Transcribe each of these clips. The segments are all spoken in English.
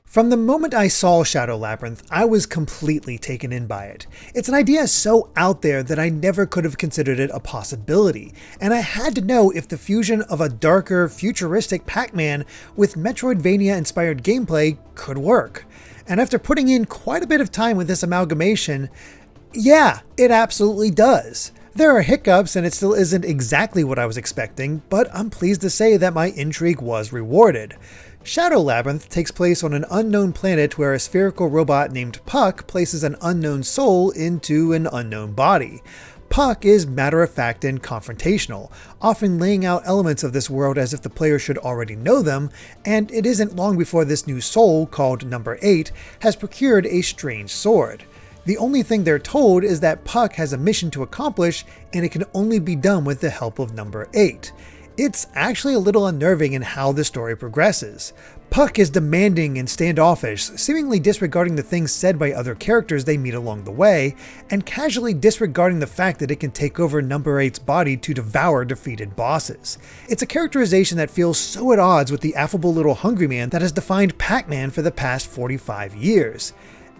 From the moment I saw Shadow Labyrinth, I was completely taken in by it. It's an idea so out there that I never could have considered it a possibility, and I had to know if the fusion of a darker, futuristic Pac-Man with Metroidvania-inspired gameplay could work. And after putting in quite a bit of time with this amalgamation, yeah, it absolutely does. There are hiccups and it still isn't exactly what I was expecting, but I'm pleased to say that my intrigue was rewarded. Shadow Labyrinth takes place on an unknown planet where a spherical robot named Puck places an unknown soul into an unknown body. Puck is matter-of-fact and confrontational, often laying out elements of this world as if the player should already know them, and it isn't long before this new soul, called Number 8, has procured a strange sword. The only thing they're told is that Puck has a mission to accomplish, and it can only be done with the help of Number 8. It's actually a little unnerving in how the story progresses. Puck is demanding and standoffish, seemingly disregarding the things said by other characters they meet along the way, and casually disregarding the fact that it can take over Number 8's body to devour defeated bosses. It's a characterization that feels so at odds with the affable little hungry man that has defined Pac-Man for the past 45 years.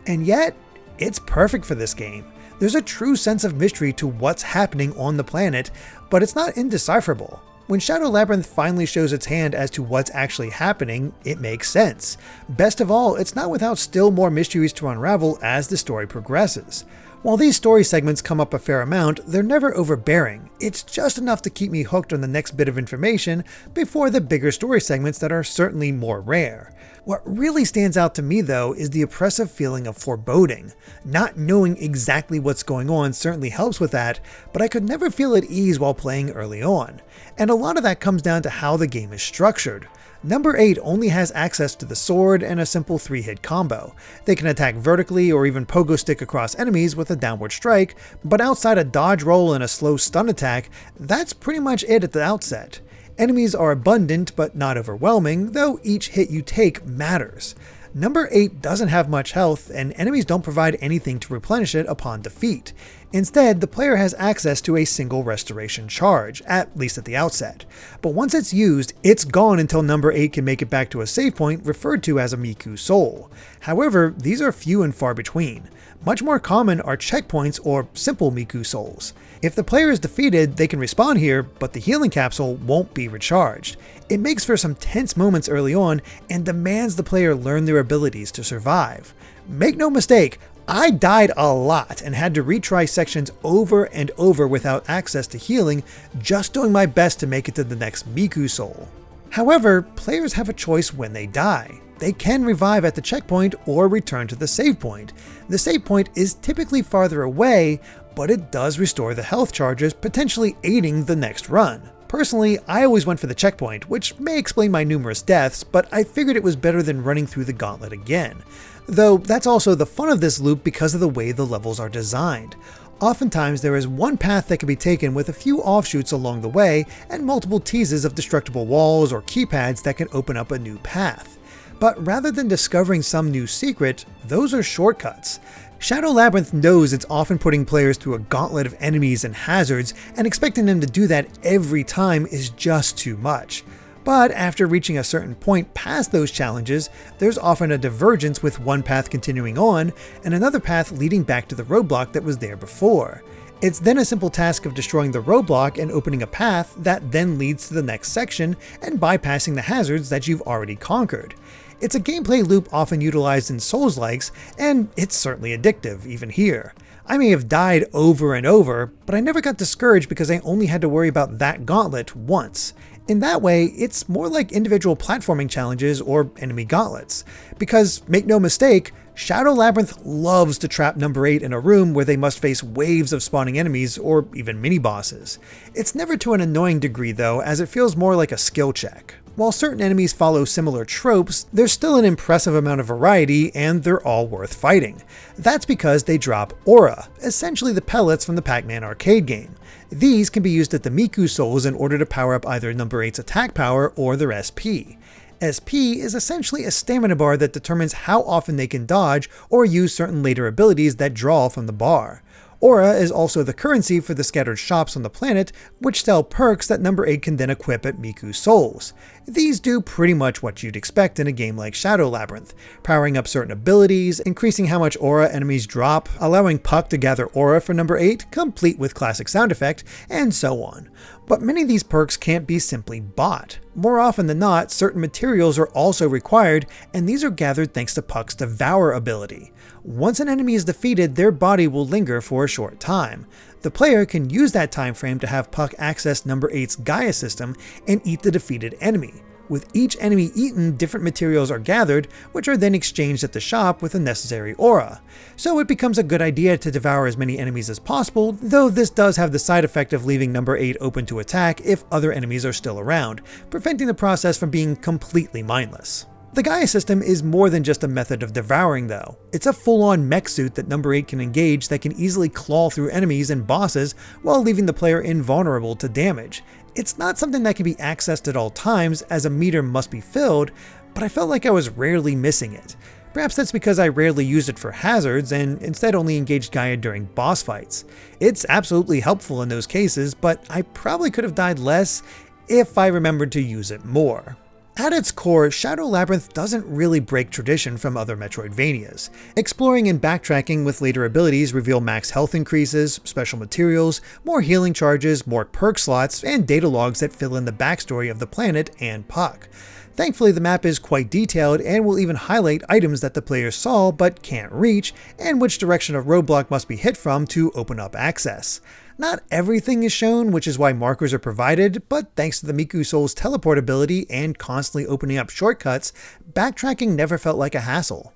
And yet, it's perfect for this game. There's a true sense of mystery to what's happening on the planet, but it's not indecipherable. When Shadow Labyrinth finally shows its hand as to what's actually happening, it makes sense. Best of all, it's not without still more mysteries to unravel as the story progresses. While these story segments come up a fair amount, they're never overbearing. It's just enough to keep me hooked on the next bit of information before the bigger story segments that are certainly more rare. What really stands out to me though is the oppressive feeling of foreboding. Not knowing exactly what's going on certainly helps with that, but I could never feel at ease while playing early on. And a lot of that comes down to how the game is structured. Number 8 only has access to the sword and a simple 3-hit combo. They can attack vertically or even pogo stick across enemies with a downward strike, but outside a dodge roll and a slow stun attack, that's pretty much it at the outset. Enemies are abundant but not overwhelming, though each hit you take matters. Number 8 doesn't have much health, and enemies don't provide anything to replenish it upon defeat. Instead, the player has access to a single restoration charge, at least at the outset. But once it's used, it's gone until Number 8 can make it back to a save point referred to as a Miku Soul. However, these are few and far between. Much more common are checkpoints or simple Miku Souls. If the player is defeated, they can respawn here, but the healing capsule won't be recharged. It makes for some tense moments early on and demands the player learn their abilities to survive. Make no mistake, I died a lot and had to retry sections over and over without access to healing, just doing my best to make it to the next Miku Soul. However, players have a choice when they die. They can revive at the checkpoint or return to the save point. The save point is typically farther away, but it does restore the health charges, potentially aiding the next run. Personally, I always went for the checkpoint, which may explain my numerous deaths, but I figured it was better than running through the gauntlet again. Though that's also the fun of this loop because of the way the levels are designed. Oftentimes there is one path that can be taken with a few offshoots along the way and multiple teases of destructible walls or keypads that can open up a new path. But rather than discovering some new secret, those are shortcuts. Shadow Labyrinth knows it's often putting players through a gauntlet of enemies and hazards, and expecting them to do that every time is just too much. But after reaching a certain point past those challenges, there's often a divergence with one path continuing on and another path leading back to the roadblock that was there before. It's then a simple task of destroying the roadblock and opening a path that then leads to the next section and bypassing the hazards that you've already conquered. It's a gameplay loop often utilized in Souls-likes, and it's certainly addictive, even here. I may have died over and over, but I never got discouraged because I only had to worry about that gauntlet once. In that way, it's more like individual platforming challenges or enemy gauntlets. Because, make no mistake, Shadow Labyrinth loves to trap Number 8 in a room where they must face waves of spawning enemies or even mini-bosses. It's never to an annoying degree though, as it feels more like a skill check. While certain enemies follow similar tropes, there's still an impressive amount of variety and they're all worth fighting. That's because they drop Aura, essentially the pellets from the Pac-Man arcade game. These can be used at the Miku Souls in order to power up either Number 8's attack power or their SP. SP is essentially a stamina bar that determines how often they can dodge or use certain later abilities that draw from the bar. Aura is also the currency for the scattered shops on the planet, which sell perks that number 8 can then equip at Miku's souls. These do pretty much what you'd expect in a game like Shadow Labyrinth, powering up certain abilities, increasing how much aura enemies drop, allowing Puck to gather aura for number 8, complete with classic sound effect, and so on. But many of these perks can't be simply bought. More often than not, certain materials are also required, and these are gathered thanks to Puck's Devour ability. Once an enemy is defeated, their body will linger for a short time. The player can use that time frame to have Puck access number 8's Gaia system and eat the defeated enemy. With each enemy eaten, different materials are gathered, which are then exchanged at the shop with the necessary aura. So it becomes a good idea to devour as many enemies as possible, though this does have the side effect of leaving number 8 open to attack if other enemies are still around, preventing the process from being completely mindless. The Gaia system is more than just a method of devouring though. It's a full-on mech suit that number 8 can engage that can easily claw through enemies and bosses while leaving the player invulnerable to damage. It's not something that can be accessed at all times as a meter must be filled, but I felt like I was rarely missing it. Perhaps that's because I rarely used it for hazards and instead only engaged Gaia during boss fights. It's absolutely helpful in those cases, but I probably could have died less if I remembered to use it more. At its core, Shadow Labyrinth doesn't really break tradition from other Metroidvanias. Exploring and backtracking with later abilities reveal max health increases, special materials, more healing charges, more perk slots, and data logs that fill in the backstory of the planet and Puck. Thankfully, the map is quite detailed and will even highlight items that the player saw but can't reach, and which direction a roadblock must be hit from to open up access. Not everything is shown, which is why markers are provided, but thanks to the Miku Soul's teleport ability and constantly opening up shortcuts, backtracking never felt like a hassle.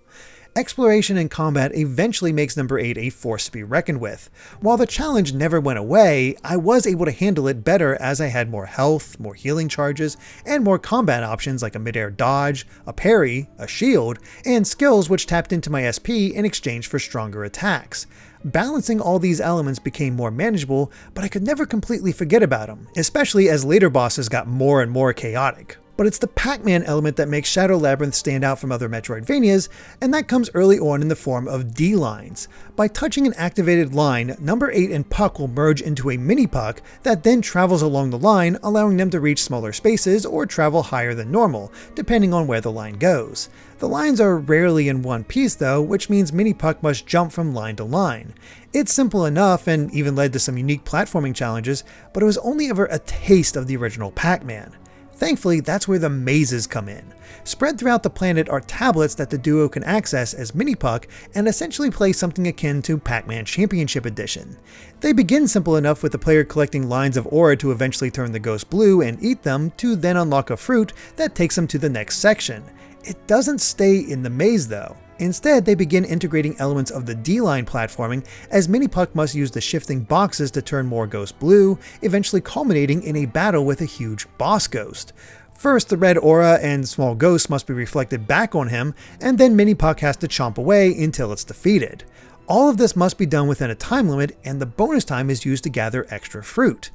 Exploration and combat eventually makes number 8 a force to be reckoned with. While the challenge never went away, I was able to handle it better as I had more health, more healing charges, and more combat options like a midair dodge, a parry, a shield, and skills which tapped into my SP in exchange for stronger attacks. Balancing all these elements became more manageable, but I could never completely forget about them, especially as later bosses got more and more chaotic. But it's the Pac-Man element that makes Shadow Labyrinth stand out from other Metroidvanias, and that comes early on in the form of D-lines. By touching an activated line, number 8 and Puck will merge into a mini-Puck that then travels along the line, allowing them to reach smaller spaces or travel higher than normal, depending on where the line goes. The lines are rarely in one piece though, which means mini-Puck must jump from line to line. It's simple enough and even led to some unique platforming challenges, but it was only ever a taste of the original Pac-Man. Thankfully, that's where the mazes come in. Spread throughout the planet are tablets that the duo can access as mini-Puck and essentially play something akin to Pac-Man Championship Edition. They begin simple enough with the player collecting lines of aura to eventually turn the ghost blue and eat them, to then unlock a fruit that takes them to the next section. It doesn't stay in the maze though. Instead, they begin integrating elements of the D-line platforming, as mini-Puck must use the shifting boxes to turn more ghost blue, eventually culminating in a battle with a huge boss ghost. First, the red aura and small ghosts must be reflected back on him, and then mini-Puck has to chomp away until it's defeated. All of this must be done within a time limit, and the bonus time is used to gather extra fruit.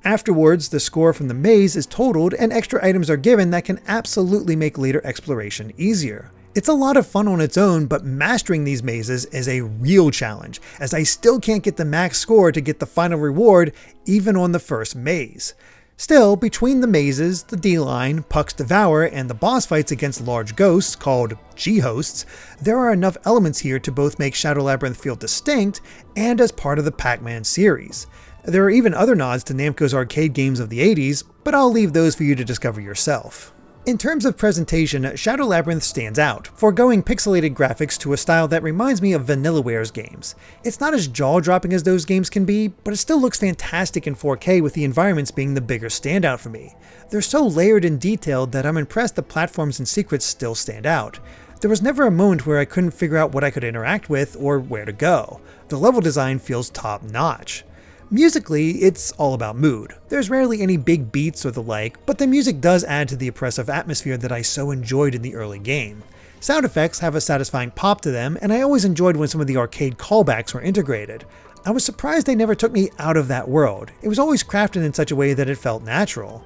Afterwards, the score from the maze is totaled and extra items are given that can absolutely make later exploration easier. It's a lot of fun on its own, but mastering these mazes is a real challenge, as I still can't get the max score to get the final reward even on the first maze. Still, between the mazes, the D-line, Puck's Devour, and the boss fights against large ghosts called G-hosts, there are enough elements here to both make Shadow Labyrinth feel distinct and as part of the Pac-Man series. There are even other nods to Namco's arcade games of the 80s, but I'll leave those for you to discover yourself. In terms of presentation, Shadow Labyrinth stands out, foregoing pixelated graphics to a style that reminds me of Vanillaware's games. It's not as jaw-dropping as those games can be, but it still looks fantastic in 4K, with the environments being the bigger standout for me. They're so layered and detailed that I'm impressed the platforms and secrets still stand out. There was never a moment where I couldn't figure out what I could interact with or where to go. The level design feels top-notch. Musically, it's all about mood. There's rarely any big beats or the like, but the music does add to the oppressive atmosphere that I so enjoyed in the early game. Sound effects have a satisfying pop to them, and I always enjoyed when some of the arcade callbacks were integrated. I was surprised they never took me out of that world. It was always crafted in such a way that it felt natural.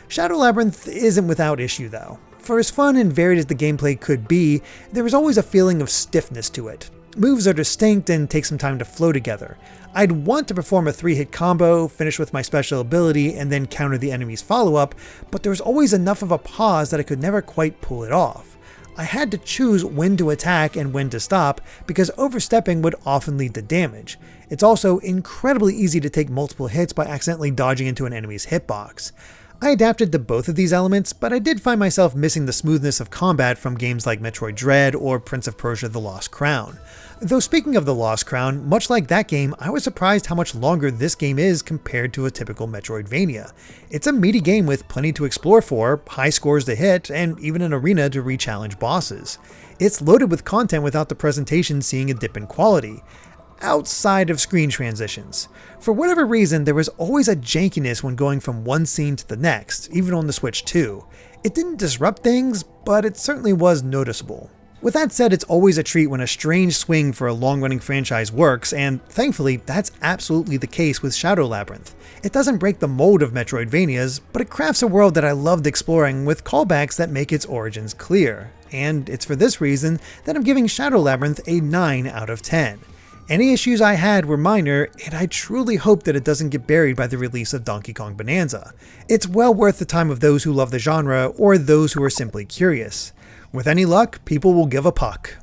Shadow Labyrinth isn't without issue though. For as fun and varied as the gameplay could be, there was always a feeling of stiffness to it. Moves are distinct and take some time to flow together. I'd want to perform a 3-hit combo, finish with my special ability, and then counter the enemy's follow-up, but there was always enough of a pause that I could never quite pull it off. I had to choose when to attack and when to stop, because overstepping would often lead to damage. It's also incredibly easy to take multiple hits by accidentally dodging into an enemy's hitbox. I adapted to both of these elements, but I did find myself missing the smoothness of combat from games like Metroid Dread or Prince of Persia: The Lost Crown. Though speaking of The Lost Crown, much like that game, I was surprised how much longer this game is compared to a typical Metroidvania. It's a meaty game with plenty to explore for, high scores to hit, and even an arena to re-challenge bosses. It's loaded with content without the presentation seeing a dip in quality. Outside of screen transitions. For whatever reason, there was always a jankiness when going from one scene to the next, even on the Switch too. It didn't disrupt things, but it certainly was noticeable. With that said, it's always a treat when a strange swing for a long-running franchise works, and thankfully, that's absolutely the case with Shadow Labyrinth. It doesn't break the mold of Metroidvanias, but it crafts a world that I loved exploring with callbacks that make its origins clear. And it's for this reason that I'm giving Shadow Labyrinth a 9 out of 10. Any issues I had were minor, and I truly hope that it doesn't get buried by the release of Donkey Kong Bonanza. It's well worth the time of those who love the genre or those who are simply curious. With any luck, people will give a puck.